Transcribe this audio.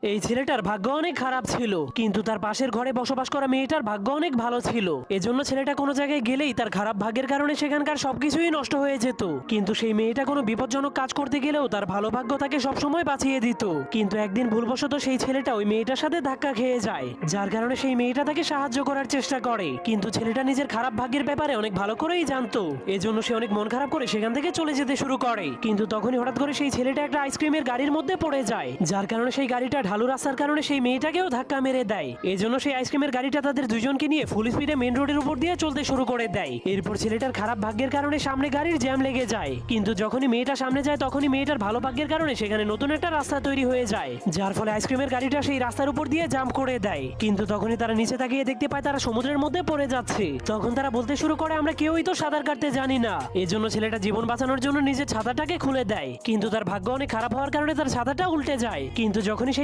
এই ছেলেটার ভাগ্য অনেক খারাপ ছিল, কিন্তু তার পাশের ঘরে বসবাস করা মেয়েটার ভাগ্য অনেক ভালো ছিল। এজন্য ছেলেটা কোনো জায়গায় গেলেই তার খারাপ ভাগ্যের কারণে সেখানকার সবকিছুই নষ্ট হয়ে যেত। কিন্তু সেই মেয়েটা কোনো বিপজ্জনক কাজ করতে গেলেও তার ভালো ভাগ্য তাকে সবসময় বাঁচিয়ে দিত। কিন্তু একদিন ভুলবশত সেই ছেলেটা ওই মেয়েটার সাথে ধাক্কা খেয়ে যায়, যার কারণে সেই মেয়েটা তাকে সাহায্য করার চেষ্টা করে। কিন্তু ছেলেটা নিজের খারাপ ভাগ্যের ব্যাপারে অনেক ভালো করেই জানতো, এজন্য সে অনেক মন খারাপ করে সেখান থেকে চলে যেতে শুরু করে। কিন্তু তখনই হঠাৎ করে সেই ছেলেটা একটা আইসক্রিমের গাড়ির মধ্যে পড়ে যায়, যার কারণে সেই গাড়িটা ঢালু রাস্তার কারণে সেই মেয়েটাকেও ধাক্কা মেরে দেয়। এজন্য সেই আইসক্রিমের গাড়িটা তাদের দুজনকে নিয়ে ফুল স্পিডে মেন রোডের উপর দিয়ে চলতে শুরু করে দেয়। এরপর ছেলেটার খারাপ ভাগ্যের কারণে সামনে গাড়ির জ্যাম লেগে যায়, কিন্তু যখনই মেয়েটা সামনে যায় তখনই মেয়েটার ভালো ভাগ্যের কারণে সেখানে নতুন একটা রাস্তা তৈরি হয়ে যায়, যার ফলে আইসক্রিমের গাড়িটা সেই রাস্তার উপর দিয়ে জাম্প করে দেয়। কিন্তু তখনই তারা নিচে তাকিয়ে দেখতে পায় তারা সমুদ্রের মধ্যে পড়ে যাচ্ছে। তখন তারা বলতে শুরু করে, আমরা কেউই তো সাঁতার কাটতে জানি না। এজন্য ছেলেটা জীবন বাঁচানোর জন্য নিজের ছাতাটাকে খুলে দেয়, কিন্তু তার ভাগ্য অনেক খারাপ হওয়ার কারণে তার ছাতাটা উল্টে যায়। কিন্তু যখনই সেই